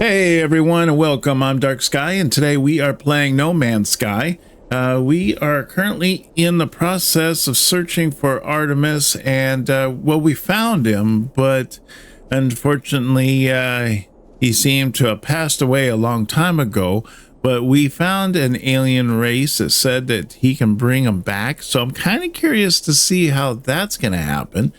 Hey everyone, and welcome. I'm Dark Sky, and today we are playing No Man's Sky. We are currently in the process of searching for Artemis, and well, we found him, but unfortunately, he seemed to have passed away a long time ago. But we found an alien race that said that he can bring him back, so I'm kind of curious to see how that's going to happen.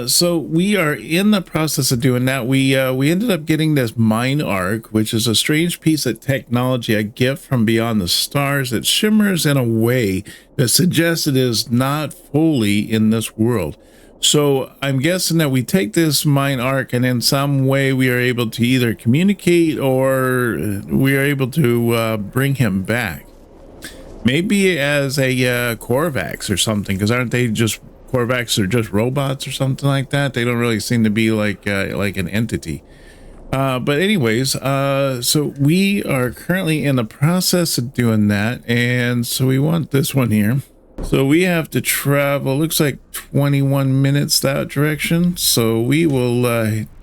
So we are in the process of doing that. We ended up getting this mine arc, which is a strange piece of technology, a gift from beyond the stars that shimmers in a way that suggests it is not fully in this world. So I'm guessing that we take this mine arc and in some way we are able to either communicate or we are able to bring him back. Maybe as a Korvax or something, because aren't they just Korvax are just robots or something like that? They don't really seem to be like an entity. But anyways, so we are currently in the process of doing that, and so we want this one here. So we have to travel, looks like 21 minutes that direction. So we will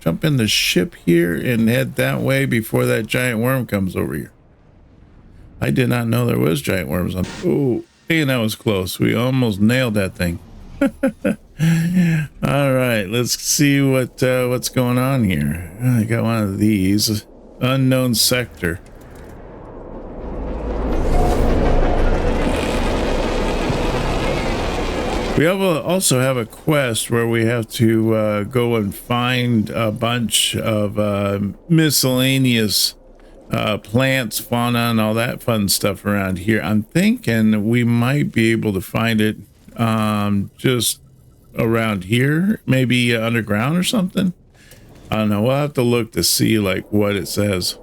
jump in the ship here and head that way before that giant worm comes over here. I did not know there was giant worms on. Oh, and that was close. We almost nailed that thing. All right, let's see what's going on here. I got one of these. Unknown sector. We also have a quest where we have to go and find a bunch of miscellaneous plants, fauna, and all that fun stuff around here. I'm thinking we might be able to find it just around here, maybe underground or something. I don't know. We'll have to look to see like what it says.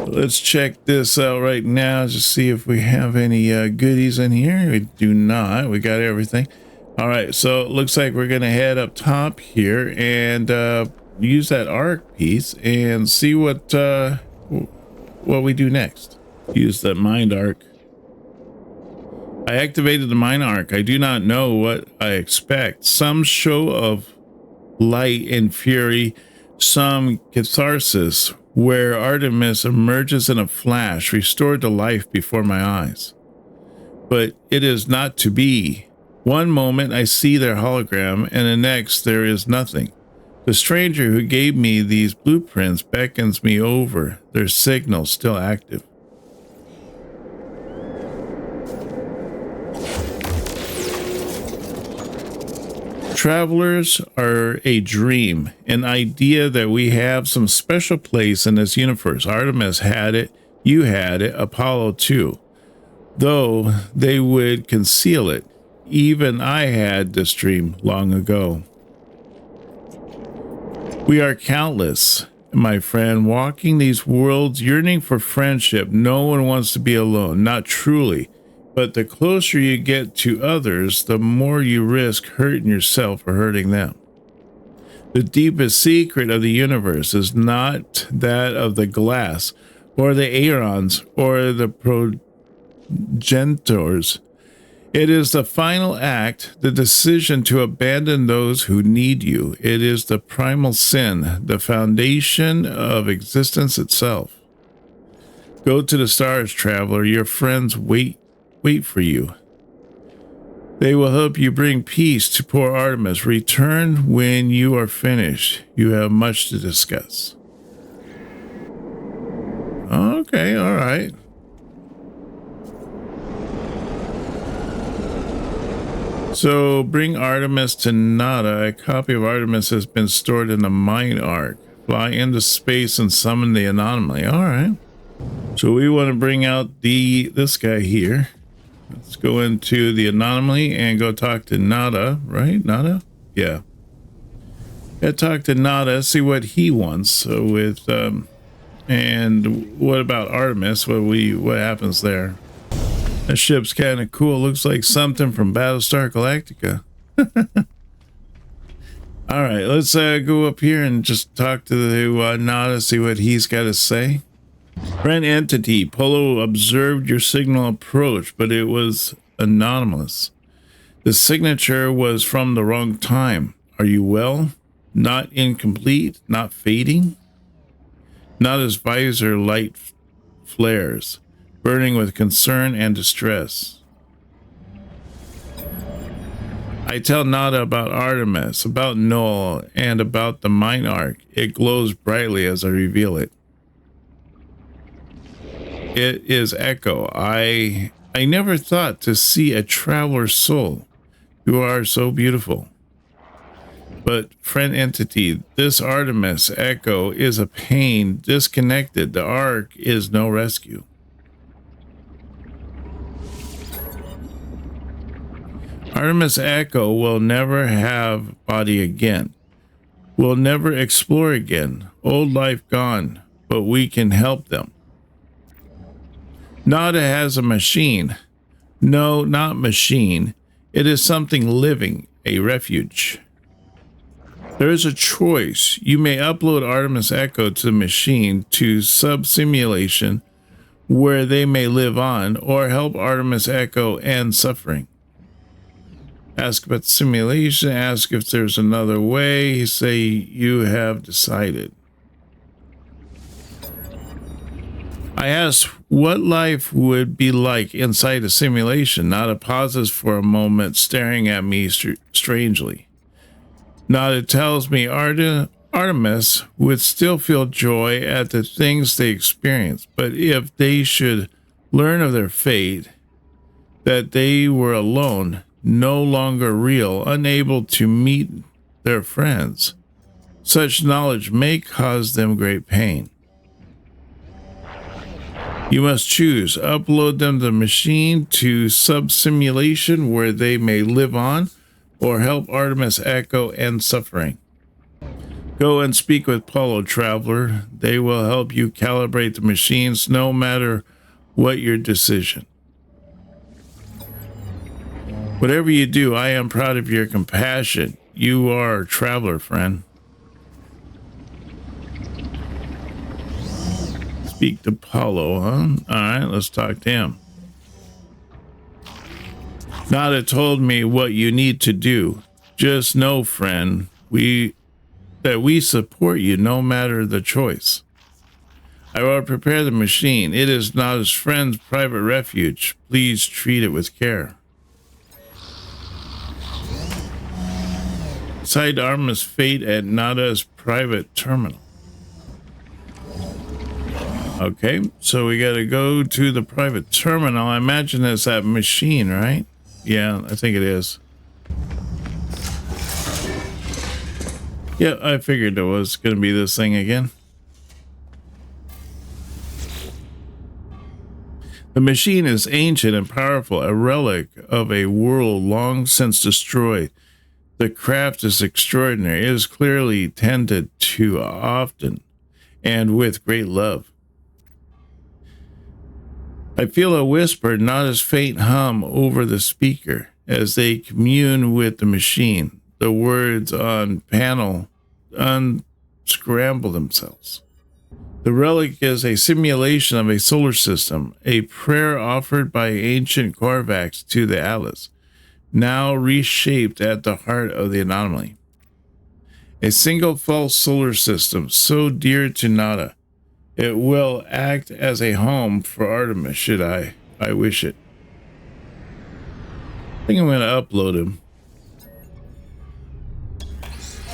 Let's check this out right now, just see if we have any goodies in here. We do not. We got everything. All right, so it looks like we're gonna head up top here and use that arc piece and see what we do next. Use that mind arc. I activated the mind arc. I do not know what I expect. Some show of light and fury, some catharsis, where Artemis emerges in a flash, restored to life before my eyes. But it is not to be. One moment I see their hologram, and the next there is nothing. The stranger who gave me these blueprints beckons me over, their signal still active. Travelers are a dream, an idea that we have some special place in this universe. Artemis had it, you had it, Apollo too. Though they would conceal it, even I had this dream long ago. We are countless, my friend, walking these worlds, yearning for friendship. No one wants to be alone, not truly. But the closer you get to others, the more you risk hurting yourself or hurting them. The deepest secret of the universe is not that of the glass, or the aeons, or the progenitors. It is the final act, the decision to abandon those who need you. It is the primal sin, the foundation of existence itself. Go to the stars, traveler. Your friends wait for you. They will help you bring peace to poor Artemis. Return when you are finished. You have much to discuss. Okay, all right. So bring Artemis to Nada. A copy of Artemis has been stored in the mine arc. Fly into space and summon the anomaly. All right. So we want to bring out this guy here. Let's go into the anomaly and go talk to Nada, right? Nada? Yeah. Gotta talk to Nada, see what he wants. So with and what about Artemis? What happens there? That ship's kind of cool. Looks like something from Battlestar Galactica. All right, let's go up here and just talk to Nada, see what he's got to say. Friend entity, Polo observed your signal approach, but it was anomalous. The signature was from the wrong time. Are you well? not incomplete, not fading, not as visor light flares, burning with concern and distress. I tell Nada about Artemis, about Noel, and about the Mine Arc. It glows brightly as I reveal it. It is Echo. I never thought to see a traveler's soul. You are so beautiful. But friend entity, this Artemis Echo is a pain, disconnected. The Ark is no rescue. Artemis Echo will never have body again. Will never explore again. Old life gone, but we can help them. Nada has a machine. No, not machine. It is something living, a refuge. There is a choice. You may upload Artemis Echo to the machine to sub-simulation where they may live on, or help Artemis Echo end suffering. Ask about the simulation, ask if there's another way, say you have decided. I asked what life would be like inside a simulation. Nada pauses for a moment, staring at me strangely. Nada tells me Artemis would still feel joy at the things they experience, but if they should learn of their fate, that they were alone, no longer real, unable to meet their friends, such knowledge may cause them great pain. You must choose. Upload them to the machine to sub-simulation where they may live on, or help Artemis Echo end suffering. Go and speak with Polo, traveler. They will help you calibrate the machines no matter what your decision. Whatever you do, I am proud of your compassion. You are a traveler, friend. Speak to Paulo, huh? All right, let's talk to him. Nada told me what you need to do. Just know, friend, that we support you no matter the choice. I will prepare the machine. It is Nada's friend's private refuge. Please treat it with care. Side Artemis fate at Nada's private terminal. Okay, so we got to go to the private terminal. I imagine it's that machine, right? Yeah, I think it is. Yeah, I figured it was going to be this thing again. The machine is ancient and powerful, a relic of a world long since destroyed. The craft is extraordinary. It is clearly tended to often and with great love. I feel a whisper, not as faint hum over the speaker as they commune with the machine. The words on panel unscramble themselves. The relic is a simulation of a solar system, a prayer offered by ancient Korvax to the Atlas, now reshaped at the heart of the anomaly. A single false solar system so dear to Nada. It will act as a home for Artemis, should I wish it. I think I'm going to upload him.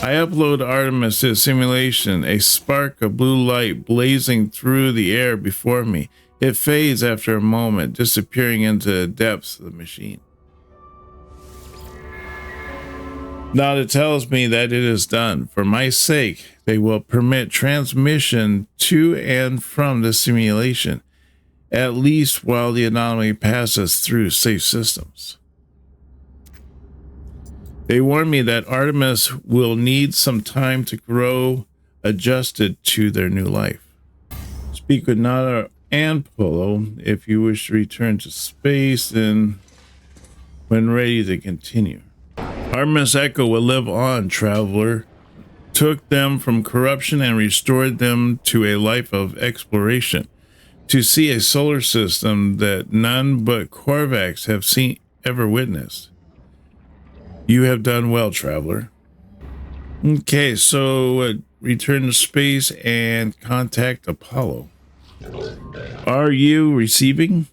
I upload Artemis to simulation, a spark of blue light blazing through the air before me. It fades after a moment, disappearing into the depths of the machine. Now it tells me that it is done. For my sake, they will permit transmission to and from the simulation, at least while the anomaly passes through safe systems. They warn me that Artemis will need some time to grow adjusted to their new life. Speak with Nada and Polo if you wish to return to space and when ready to continue. Artemis Echo will live on, traveler. Took them from corruption and restored them to a life of exploration, to see a solar system that none but Korvax have ever witnessed. You have done well, traveler. Okay, so return to space and contact Apollo. Are you receiving?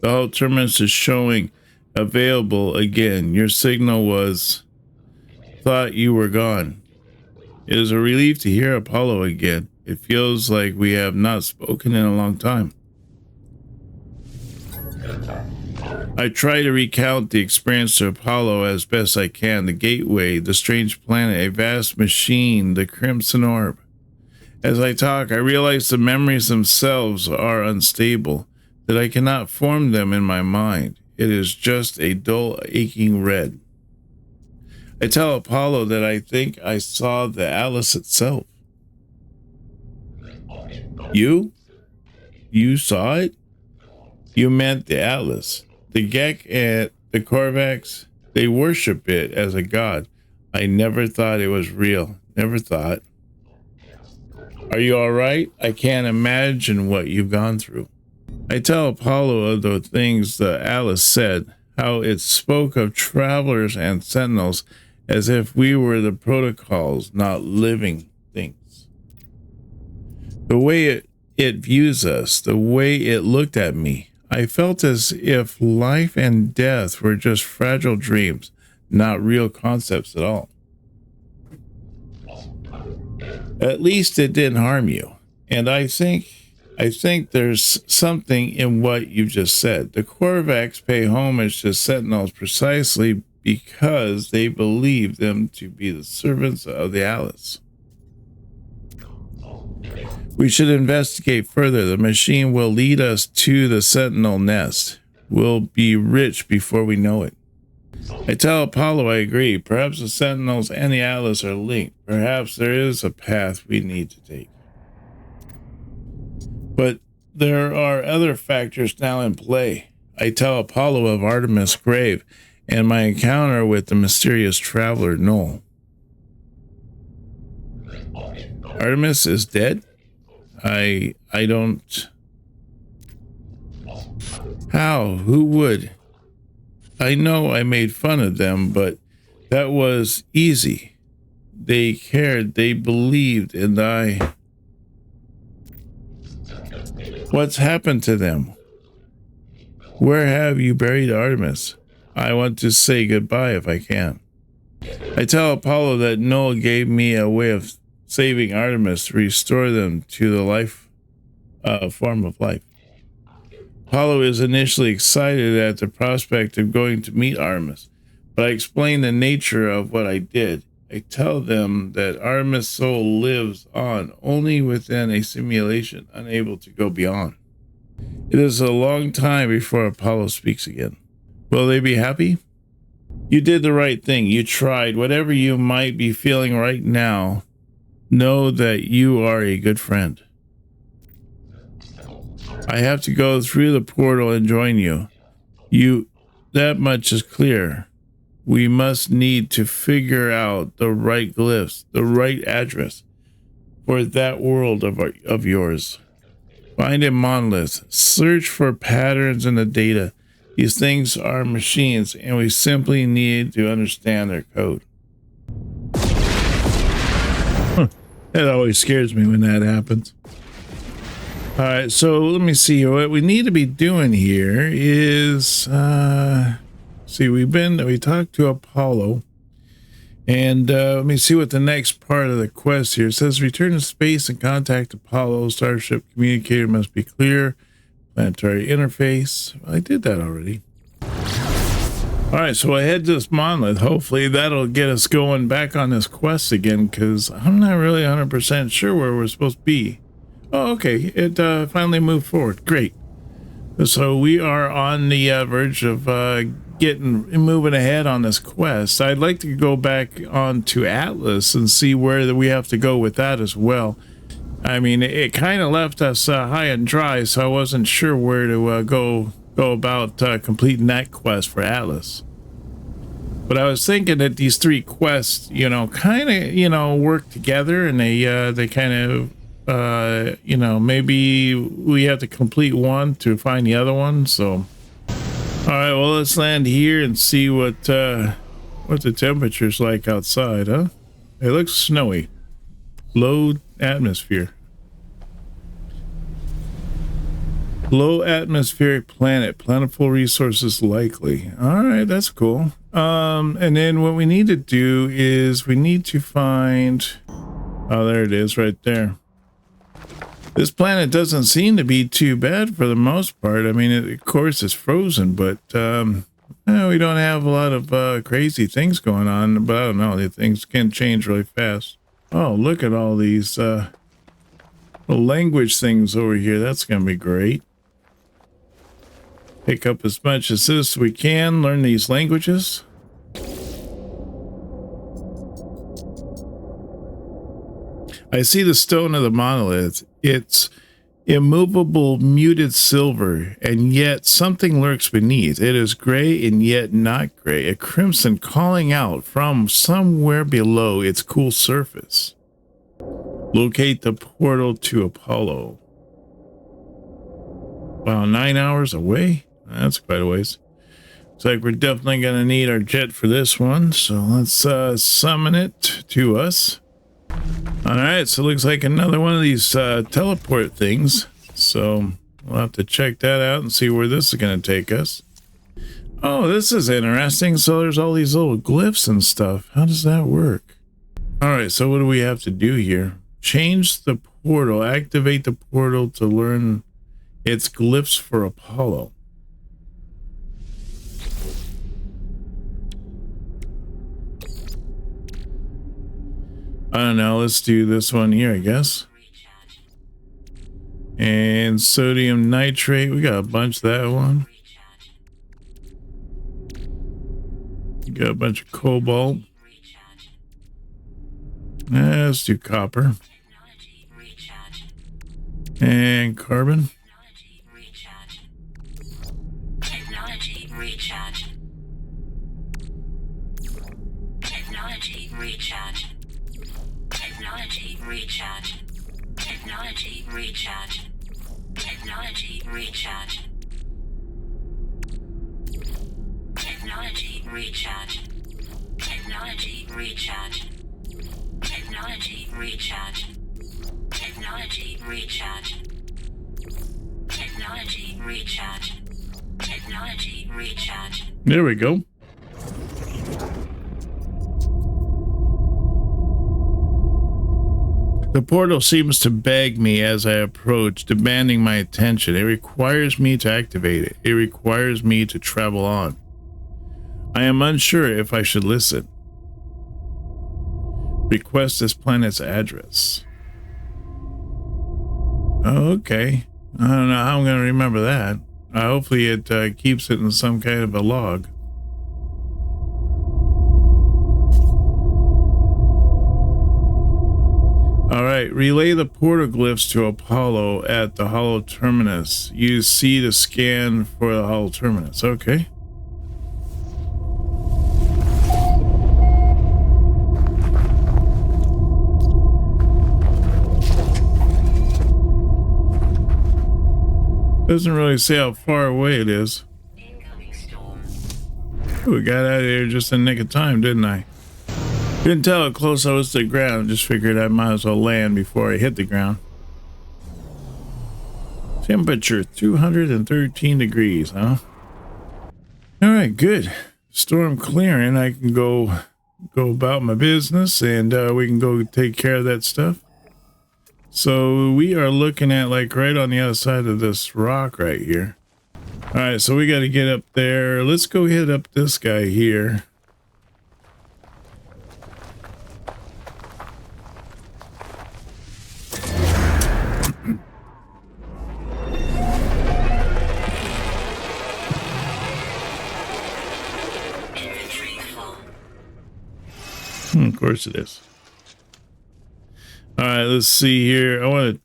The whole terminus is showing available again. Your signal was thought you were gone. It is a relief to hear Apollo again. It feels like we have not spoken in a long time. I try to recount the experience to Apollo as best I can. The gateway, the strange planet, a vast machine, the crimson orb. As I talk, I realize the memories themselves are unstable, that I cannot form them in my mind. It is just a dull, aching red. I tell Apollo that I think I saw the Atlas itself. You? You saw it? You meant the Atlas. The Gek and the Korvax, they worship it as a god. I never thought it was real. Never thought. Are you all right? I can't imagine what you've gone through. I tell Apollo of the things the Atlas said, how it spoke of travelers and sentinels as if we were the protocols, not living things. The way it views us, the way it looked at me, I felt as if life and death were just fragile dreams, not real concepts at all. At least it didn't harm you. And I think there's something in what you just said. The Korvax pay homage to Sentinels precisely because they believe them to be the servants of the Atlas. We should investigate further. The machine will lead us to the Sentinel nest. We'll be rich before we know it. I tell Apollo I agree. Perhaps the Sentinels and the Atlas are linked. Perhaps there is a path we need to take. But there are other factors now in play. I tell Apollo of Artemis' grave and my encounter with the mysterious traveler Noel. Artemis is dead? I don't... How? Who would? I know I made fun of them, but that was easy. They cared, they believed, and I... What's happened to them? Where have you buried Artemis? I want to say goodbye if I can. I tell Apollo that Noel gave me a way of saving Artemis to restore them to the life form of life. Apollo is initially excited at the prospect of going to meet Artemis, but I explain the nature of what I did. I tell them that Artemis' soul lives on only within a simulation, unable to go beyond. It is a long time before Apollo speaks again. Will they be happy? You did the right thing. You tried. Whatever you might be feeling right now, know that you are a good friend. I have to go through the portal and join you. That much is clear. We must need to figure out the right glyphs, the right address for that world of yours. Find a monolith. Search for patterns in the data. These things are machines, and we simply need to understand their code. That always scares me when that happens. All right, so let me see. What we need to be doing here is, we talked to Apollo, and let me see what the next part of the quest here. It says, return to space and contact Apollo. Starship communicator must be clear. Planetary interface. I did that already. All right, so I head to this monolith. Hopefully that'll get us going back on this quest again, because I'm not really 100% sure where we're supposed to be. Oh, okay. It finally moved forward. Great. So we are on the verge of moving ahead on this quest. I'd like to go back on to Atlas and see where we have to go with that as well. I mean, it kind of left us high and dry, so I wasn't sure where to go about completing that quest for Atlas. But I was thinking that these three quests, kind of, work together, and they kind of, maybe we have to complete one to find the other one. So, all right, well, let's land here and see what the temperature's like outside, huh? It looks snowy. Low atmosphere. Low atmospheric planet. Plentiful resources likely. All right, that's cool. And then what we need to do is we need to find... Oh, there it is right there. This planet doesn't seem to be too bad for the most part. I mean, of course, it's frozen, but we don't have a lot of crazy things going on. But I don't know, the things can change really fast. Oh, look at all these little language things over here. That's going to be great. Pick up as much as this we can. Learn these languages. I see the stone of the monolith. It's immovable, muted silver, and yet something lurks beneath. It is gray and yet not gray, a crimson calling out from somewhere below its cool surface. Locate the portal to Apollo. Wow, 9 hours away? That's quite a ways. Looks like we're definitely going to need our jet for this one, so let's summon it to us. All right, so it looks like another one of these teleport things. So we'll have to check that out and see where this is going to take us. Oh, this is interesting. So there's all these little glyphs and stuff. How does that work? All right, so what do we have to do here? Change the portal. Activate the portal to learn its glyphs for Apollo. I don't know, let's do this one here, I guess. And sodium nitrate, we got a bunch of that one. We got a bunch of cobalt. Let's do copper. And carbon. Technology recharge. Technology recharge. Technology recharge. Technology recharge. Technology recharge. Technology recharge. Technology recharge. Technology recharge. Technology recharge. Technology recharge. Technology recharge. There we go. The portal seems to beg me as I approach, demanding my attention. It requires me to activate it. It requires me to travel on. I am unsure if I should listen. Request this planet's address. Okay. I don't know how I'm going to remember that. Hopefully it keeps it in some kind of a log. All right, relay the portal glyphs to Apollo at the Hollow Terminus. Use C to scan for the Hollow Terminus. Okay. Doesn't really say how far away it is. Ooh, we got out of here just in the nick of time, didn't I? Couldn't tell how close I was to the ground. Just figured I might as well land before I hit the ground. Temperature 213 degrees, huh? All right, good. Storm clearing. I can go about my business, and we can go take care of that stuff. So we are looking at like right on the other side of this rock right here. All right, so we got to get up there. Let's go hit up this guy here. Of course it is. All right, let's see here. I want to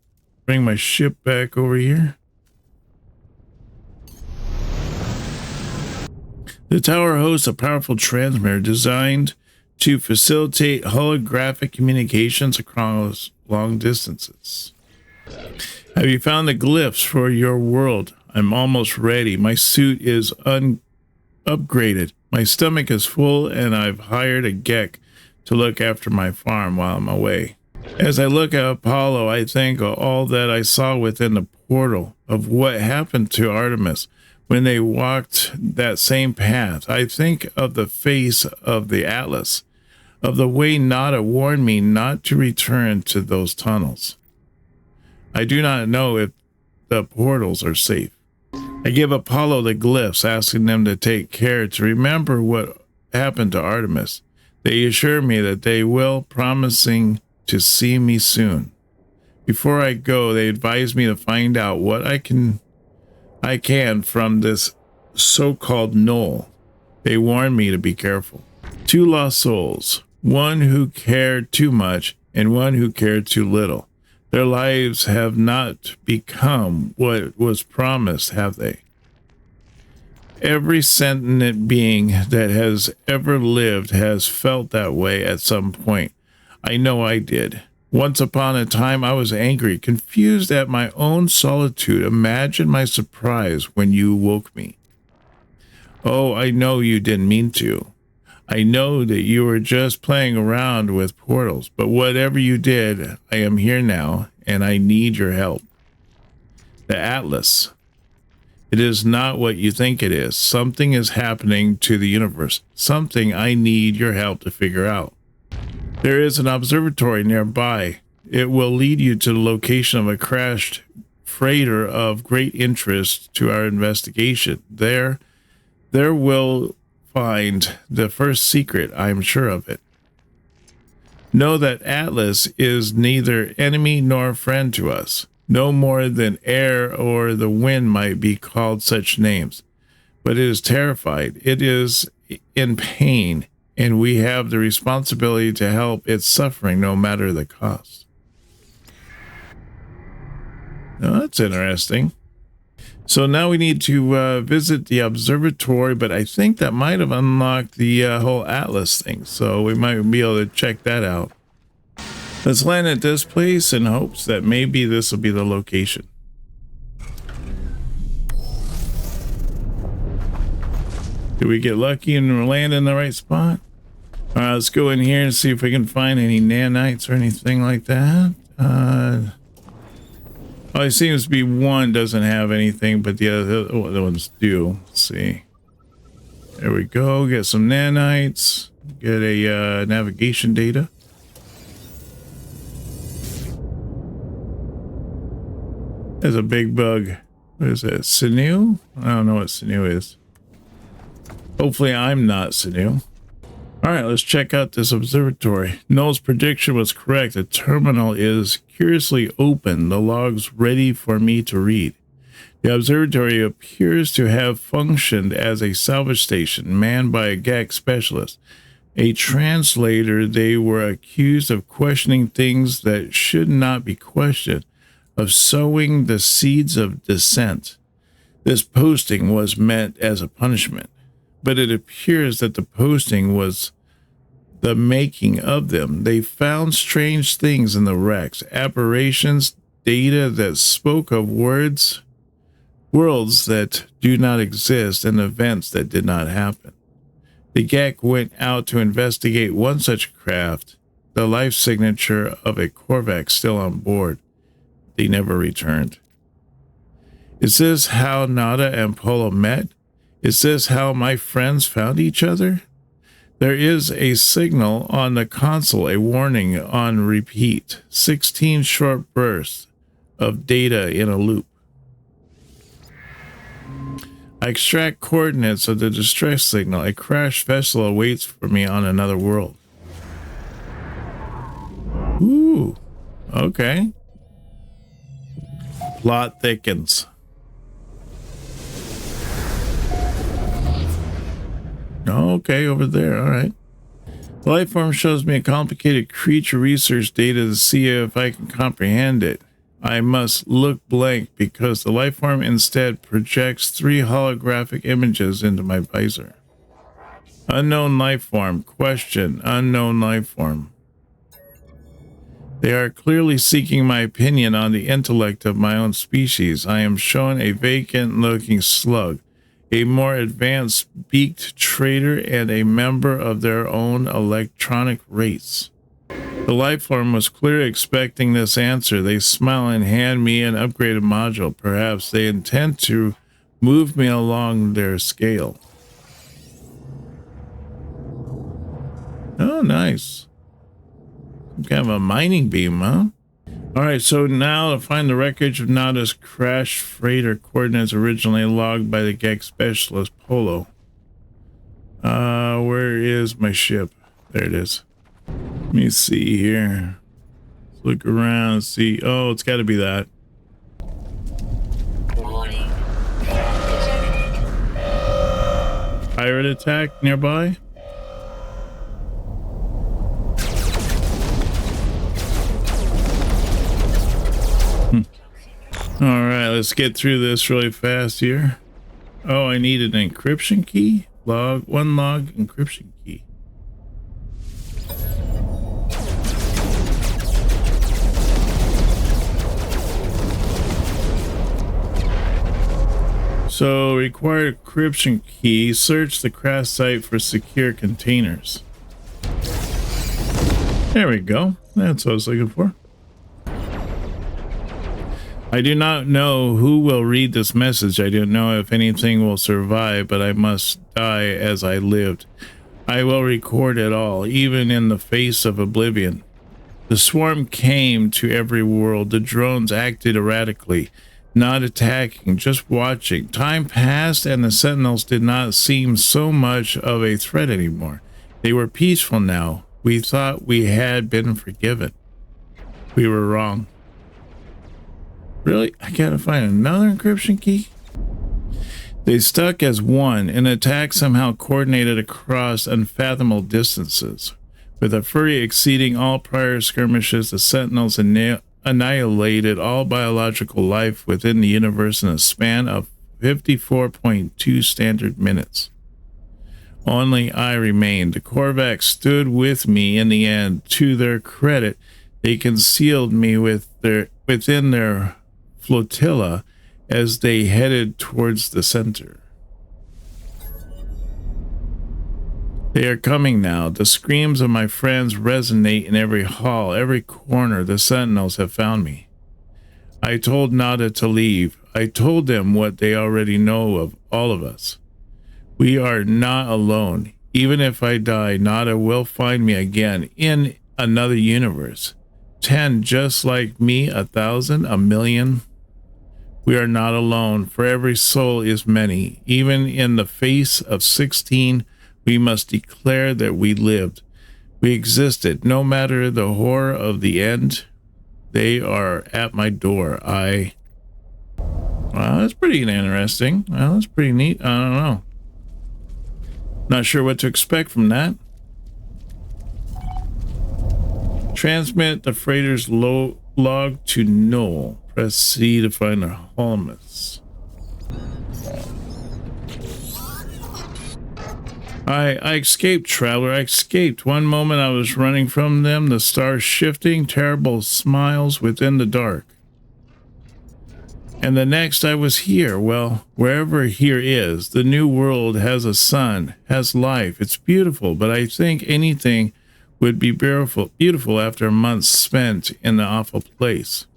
bring my ship back over here. The tower hosts a powerful transmitter designed to facilitate holographic communications across long distances. Have you found the glyphs for your world? I'm almost ready. My suit is upgraded. My stomach is full, and I've hired a Gek to look after my farm while I'm away. As I look at Apollo, I think of all that I saw within the portal, of what happened to Artemis when they walked that same path. I think of the face of the Atlas, of the way Nada warned me not to return to those tunnels. I do not know if the portals are safe. I give Apollo the glyphs, asking them to take care to remember what happened to Artemis. They assure me that they will, promising to see me soon. Before I go, they advise me to find out what I can from this so-called knoll. They warn me to be careful. Two lost souls, one who cared too much and one who cared too little. Their lives have not become what was promised, have they? Every sentient being that has ever lived has felt that way at some point. I know I did. Once upon a time, I was angry, confused at my own solitude. Imagine my surprise when you woke me. Oh, I know you didn't mean to. I know that you were just playing around with portals, but whatever you did, I am here now, and I need your help. The Atlas. It is not what you think it is. Something is happening to the universe. Something I need your help to figure out. There is an observatory nearby. It will lead you to the location of a crashed freighter of great interest to our investigation. There will find the first secret, I am sure of it. Know that Atlas is neither enemy nor friend to us, no more than air or the wind might be called such names. But it is terrified, it is in pain, and we have the responsibility to help its suffering no matter the cost. Now, that's interesting. So now we need to visit the observatory, but I think that might have unlocked the whole Atlas thing, so we might be able to check that out. Let's land at this place in hopes that maybe this will be the location. Did we get lucky and land in the right spot? All right, let's go in here and see if we can find any nanites or anything like that. Oh, it seems to be one doesn't have anything, but the other ones do. Let's see. There we go. Get some nanites. Get a navigation data. There's a big bug. What is that? Sinew? I don't know what sinew is. Hopefully I'm not sinew. All right, let's check out this observatory. Noel's prediction was correct. The terminal is curiously open, the logs ready for me to read. The observatory appears to have functioned as a salvage station manned by a GAC specialist. A translator, they were accused of questioning things that should not be questioned, of sowing the seeds of dissent. This posting was meant as a punishment, but it appears that the posting was the making of them. They found strange things in the wrecks, aberrations, data that spoke of worlds that do not exist, and events that did not happen. The GAC went out to investigate one such craft, the life signature of a Korvac still on board. They never returned. Is this how Nada and Polo met? Is this how my friends found each other? There is a signal on the console, a warning on repeat. 16 short bursts of data in a loop. I extract coordinates of the distress signal. A crashed vessel awaits for me on another world. Ooh, okay. Plot thickens. Okay, over there. All right. The life form shows me a complicated creature research data to see if I can comprehend it. I must look blank because the life form instead projects 3 holographic images into my visor. Unknown life form. Question. Unknown life form. They are clearly seeking my opinion on the intellect of my own species. I am shown a vacant-looking slug, a more advanced beaked trader, and a member of their own electronic race. The life form was clearly expecting this answer. They smile and hand me an upgraded module. Perhaps they intend to move me along their scale. Oh, nice. Some kind of a mining beam, huh? All right, so now to find the wreckage of Nada's crash freighter coordinates originally logged by the GEC specialist Polo. Where is my ship? There it is. Let me see here. Let's look around, see. Oh, it's got to be that. Warning. Pirate attack nearby? All right, let's get through this really fast here. Oh, I need an encryption key. One log encryption key. So, required encryption key. Search the crash site for secure containers. There we go. That's what I was looking for. I do not know who will read this message. I don't know if anything will survive, but I must die as I lived. I will record it all, even in the face of oblivion. The swarm came to every world. The drones acted erratically, not attacking, just watching. Time passed, and the Sentinels did not seem so much of a threat anymore. They were peaceful now. We thought we had been forgiven. We were wrong. Really? I gotta find another encryption key? They stuck as one. An attack somehow coordinated across unfathomable distances. With a fury exceeding all prior skirmishes, the Sentinels annihilated all biological life within the universe in a span of 54.2 standard minutes. Only I remained. The Korvax stood with me in the end. To their credit, they concealed me within their flotilla as they headed towards the center. They are coming now. The screams of my friends resonate in every hall, every corner. The Sentinels have found me. I told Nada to leave. I told them what they already know of all of us. We are not alone. Even if I die, Nada will find me again in another universe. 10 just like me, 1,000, 1,000,000. We are not alone, for every soul is many. Even in the face of 16, we must declare that we lived. We existed, no matter the horror of the end. They are at my door. Well, that's pretty interesting. Well, that's pretty neat. I don't know. Not sure what to expect from that. Transmit the freighter's log to Null. Press C to find the holomus. I escaped, traveler. I escaped. One moment I was running from them, the stars shifting, terrible smiles within the dark. And the next I was here. Well, wherever here is, the new world has a sun, has life. It's beautiful, but I think anything would be beautiful after months spent in the awful place.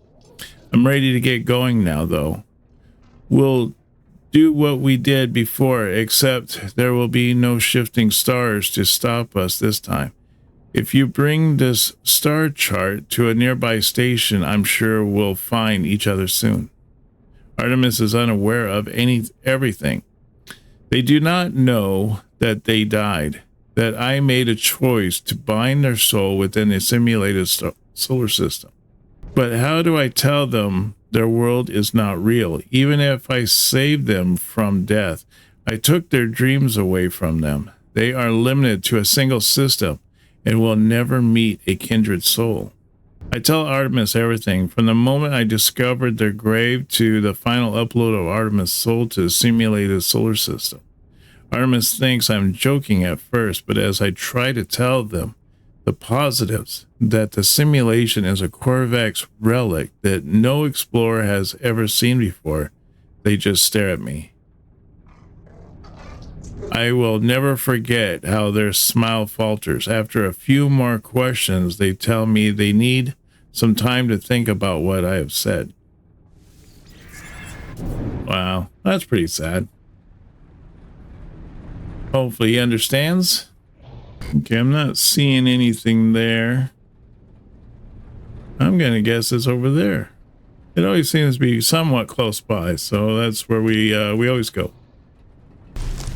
I'm ready to get going now, though. We'll do what we did before, except there will be no shifting stars to stop us this time. If you bring this star chart to a nearby station, I'm sure we'll find each other soon. Artemis is unaware of everything. They do not know that they died, that I made a choice to bind their soul within a simulated solar system. But how do I tell them their world is not real? Even if I saved them from death, I took their dreams away from them. They are limited to a single system and will never meet a kindred soul. I tell Artemis everything, from the moment I discovered their grave to the final upload of Artemis' soul to the simulated solar system. Artemis thinks I'm joking at first, but as I try to tell them the positives, that the simulation is a Korvax relic that no explorer has ever seen before, they just stare at me. I will never forget how their smile falters. After a few more questions, they tell me they need some time to think about what I have said. Wow, that's pretty sad. Hopefully he understands. Okay, I'm not seeing anything there. I'm gonna guess it's over there. It always seems to be somewhat close by, so that's where we always go.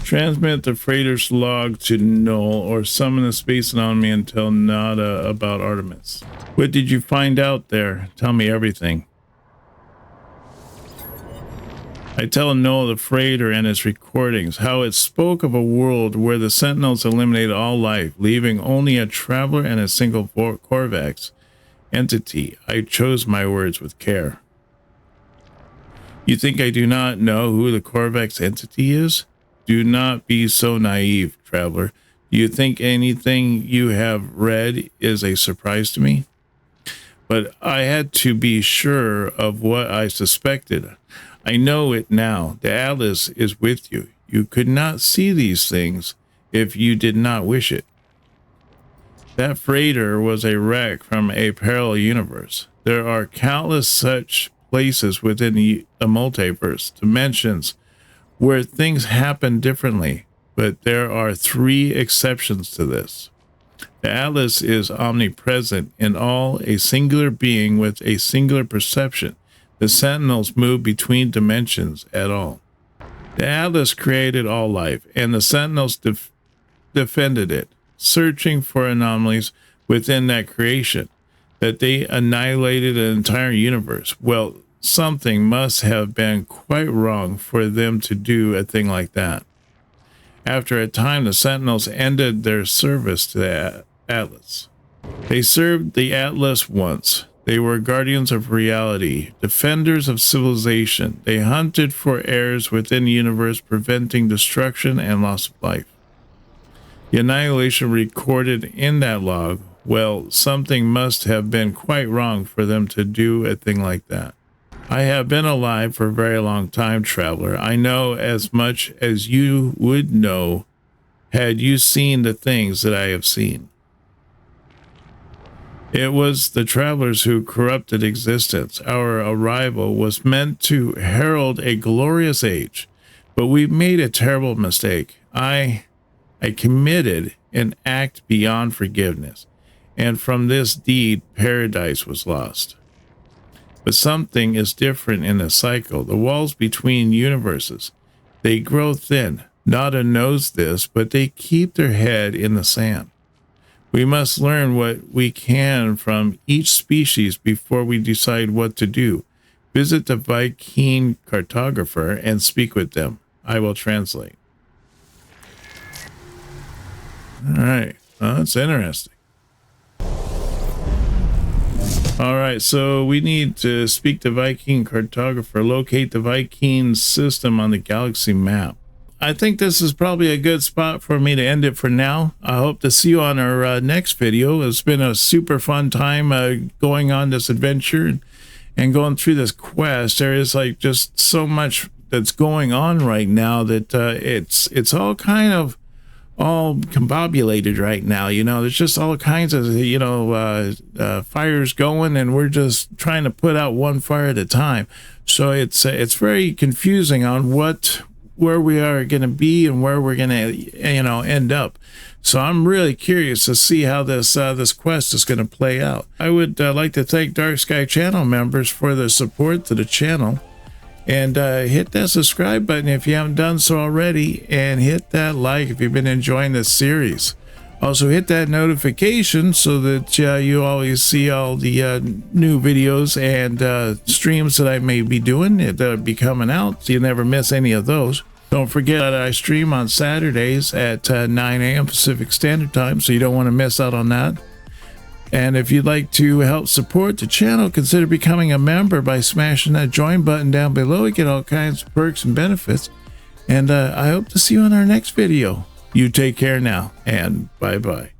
Transmit the freighter's log to Null or summon the space anomaly and tell Nada about Artemis. What did you find out there? Tell me everything. I tell Null the freighter and its recordings how it spoke of a world where the Sentinels eliminated all life, leaving only a traveler and a single Korvax entity. I chose my words with care. You think I do not know who the Korvax entity is? Do not be so naive, traveler. Do you think anything you have read is a surprise to me? But I had to be sure of what I suspected. I know it now. The Atlas is with you. You could not see these things if you did not wish it. That freighter was a wreck from a parallel universe. There are countless such places within the multiverse, dimensions, where things happen differently, but there are 3 exceptions to this. The Atlas is omnipresent in all, a singular being with a singular perception. The Sentinels move between dimensions at all. The Atlas created all life, and the Sentinels defended it, searching for anomalies within that creation, that they annihilated an entire universe. Well, something must have been quite wrong for them to do a thing like that. After a time, the Sentinels ended their service to the Atlas. They served the Atlas once. They were guardians of reality, defenders of civilization. They hunted for errors within the universe, preventing destruction and loss of life. The annihilation recorded in that log, well, something must have been quite wrong for them to do a thing like that. I have been alive for a very long time, traveler. I know as much as you would know had you seen the things that I have seen. It was the travelers who corrupted existence. Our arrival was meant to herald a glorious age, but we made a terrible mistake. I committed an act beyond forgiveness, and from this deed, paradise was lost. But something is different in the cycle. The walls between universes, they grow thin. Nada knows this, but they keep their head in the sand. We must learn what we can from each species before we decide what to do. Visit the Viking cartographer and speak with them. I will translate. All right. Well, that's interesting. All right. So we need to speak to Viking cartographer, locate the Viking system on the galaxy map. I think this is probably a good spot for me to end it for now. I hope to see you on our next video. It's been a super fun time going on this adventure and going through this quest. There is like just so much that's going on right now that it's all kind of all combobulated right now. You know, there's just all kinds of, fires going, and we're just trying to put out one fire at a time. So it's very confusing on where we are going to be and where we're going to, end up. So I'm really curious to see how this quest is going to play out. I would like to thank Dark Sky channel members for their support to the channel, and hit that subscribe button if you haven't done so already, and hit that like if you've been enjoying this series. Also hit that notification so that you always see all the new videos and streams that I may be doing that'll be coming out, so you never miss any of those. Don't forget that I stream on Saturdays at 9 a.m. Pacific Standard Time, so you don't want to miss out on that. And if you'd like to help support the channel, consider becoming a member by smashing that join button down below. You get all kinds of perks and benefits. And I hope to see you on our next video. You take care now, and bye-bye.